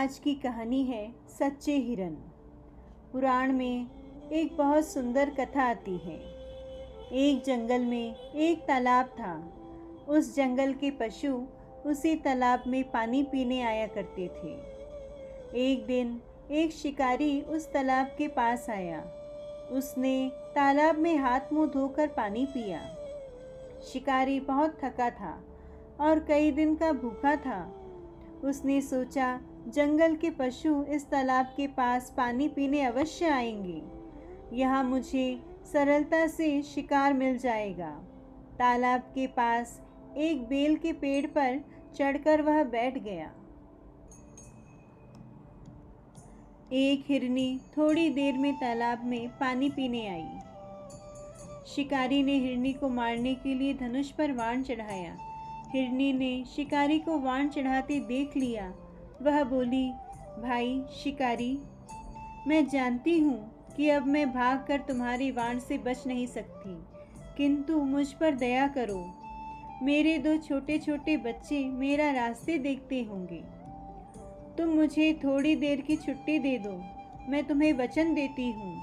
आज की कहानी है सच्चे हिरन। पुराण में एक बहुत सुंदर कथा आती है। एक जंगल में एक तालाब था। उस जंगल के पशु उसी तालाब में पानी पीने आया करते थे। एक दिन एक शिकारी उस तालाब के पास आया। उसने तालाब में हाथ मुंह धोकर पानी पिया। शिकारी बहुत थका था और कई दिन का भूखा था। उसने सोचा जंगल के पशु इस तालाब के पास पानी पीने अवश्य आएंगे। यहाँ मुझे सरलता से शिकार मिल जाएगा। तालाब के पास एक बेल के पेड़ पर चढ़कर वह बैठ गया। एक हिरनी थोड़ी देर में तालाब में पानी पीने आई। शिकारी ने हिरनी को मारने के लिए धनुष पर बाण चढ़ाया। हिरनी ने शिकारी को बाण चढ़ाते देख लिया। वह बोली, भाई शिकारी, मैं जानती हूँ कि अब मैं भागकर तुम्हारे बाण से बच नहीं सकती, किंतु मुझ पर दया करो। मेरे दो छोटे छोटे बच्चे मेरा रास्ते देखते होंगे। तुम मुझे थोड़ी देर की छुट्टी दे दो। मैं तुम्हें वचन देती हूँ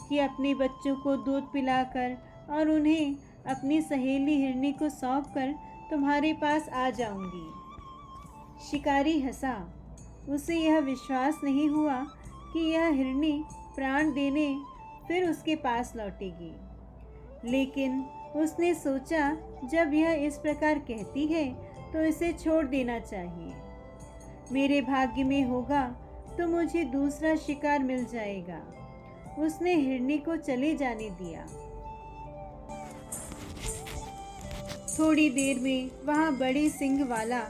कि अपने बच्चों को दूध पिलाकर और उन्हें अपनी सहेली हिरनी को सौंपकर तुम्हारे पास आ जाऊंगी। शिकारी हंसा। उसे यह विश्वास नहीं हुआ कि यह हिरनी प्राण देने फिर उसके पास लौटेगी। लेकिन उसने सोचा जब यह इस प्रकार कहती है तो इसे छोड़ देना चाहिए। मेरे भाग्य में होगा तो मुझे दूसरा शिकार मिल जाएगा। उसने हिरनी को चले जाने दिया। थोड़ी देर में वहाँ बड़े सींग वाला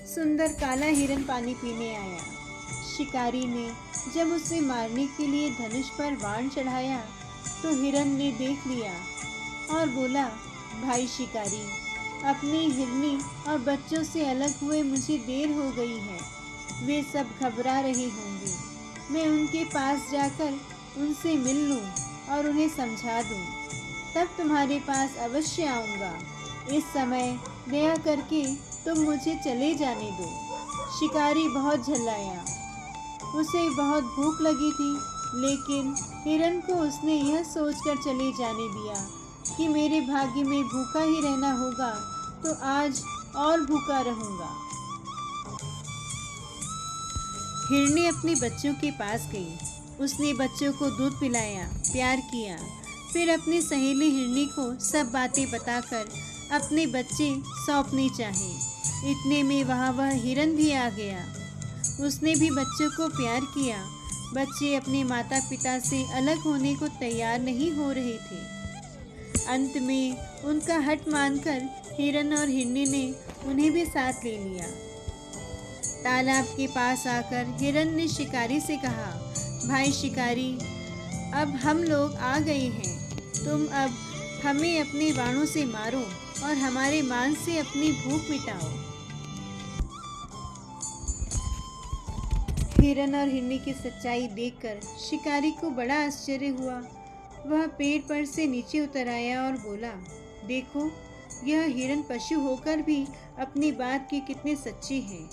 सुंदर काला हिरन पानी पीने आया। शिकारी ने जब उसे मारने के लिए धनुष पर बाण चढ़ाया तो हिरन ने देख लिया और बोला, भाई शिकारी, अपनी हिरनी और बच्चों से अलग हुए मुझे देर हो गई है। वे सब घबरा रहे होंगे। मैं उनके पास जाकर उनसे मिल लूं और उन्हें समझा दूं, तब तुम्हारे पास अवश्य आऊँगा। इस समय दया करके तुम मुझे चले जाने दो। शिकारी बहुत झल्लाया। उसे बहुत भूख लगी थी, लेकिन हिरन को उसने यह सोचकर चले जाने दिया कि मेरे भाग्य में भूखा ही रहना होगा तो आज और भूखा रहूँगा। हिरनी अपने बच्चों के पास गई। उसने बच्चों को दूध पिलाया, प्यार किया। फिर अपनी सहेली हिरनी को सब बातें बताकर अपने बच्चे सौंपने चाहे। इतने में वहाँ वह हिरन भी आ गया। उसने भी बच्चों को प्यार किया। बच्चे अपने माता पिता से अलग होने को तैयार नहीं हो रहे थे। अंत में उनका हठ मानकर हिरन और हिरनी ने उन्हें भी साथ ले लिया। तालाब के पास आकर हिरन ने शिकारी से कहा, भाई शिकारी, अब हम लोग आ गए हैं। तुम अब हमें अपने बाणों से मारो और हमारे मांस से अपनी भूख मिटाओ। हिरन और हिरनी की सच्चाई देखकर शिकारी को बड़ा आश्चर्य हुआ। वह पेड़ पर से नीचे उतर आया और बोला, देखो, यह हिरन पशु होकर भी अपनी बात की कितने सच्चे हैं।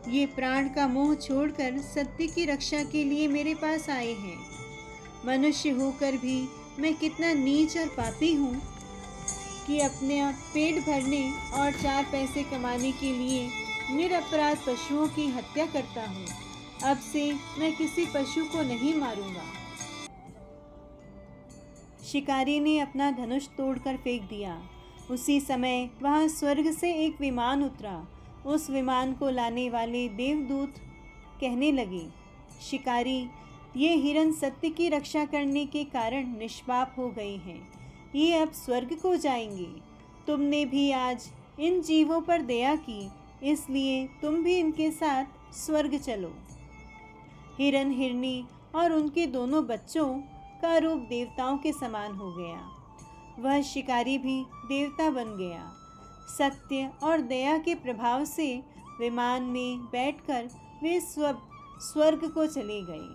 ये प्राण का मोह छोड़कर सत्य की रक्षा के लिए मेरे पास आए हैं। मनुष्य होकर भी मैं कितना नीच और पापी हूँ कि अपने पेट भरने और 4 पैसे कमाने के लिए निरपराध पशुओं की हत्या करता हूँ। अब से मैं किसी पशु को नहीं मारूंगा। शिकारी ने अपना धनुष तोड़कर फेंक दिया। उसी समय वहाँ स्वर्ग से एक विमान उतरा। उस विमान को लाने वाले देवदूत कहने लगे, शिकारी, ये हिरन सत्य की रक्षा करने के कारण निष्पाप हो गए हैं। ये अब स्वर्ग को जाएंगे। तुमने भी आज इन जीवों पर दया की, इसलिए तुम भी इनके साथ स्वर्ग चलो। हिरन, हिरनी और उनके दोनों बच्चों का रूप देवताओं के समान हो गया। वह शिकारी भी देवता बन गया। सत्य और दया के प्रभाव से विमान में बैठकर वे स्वर्ग को चले गए।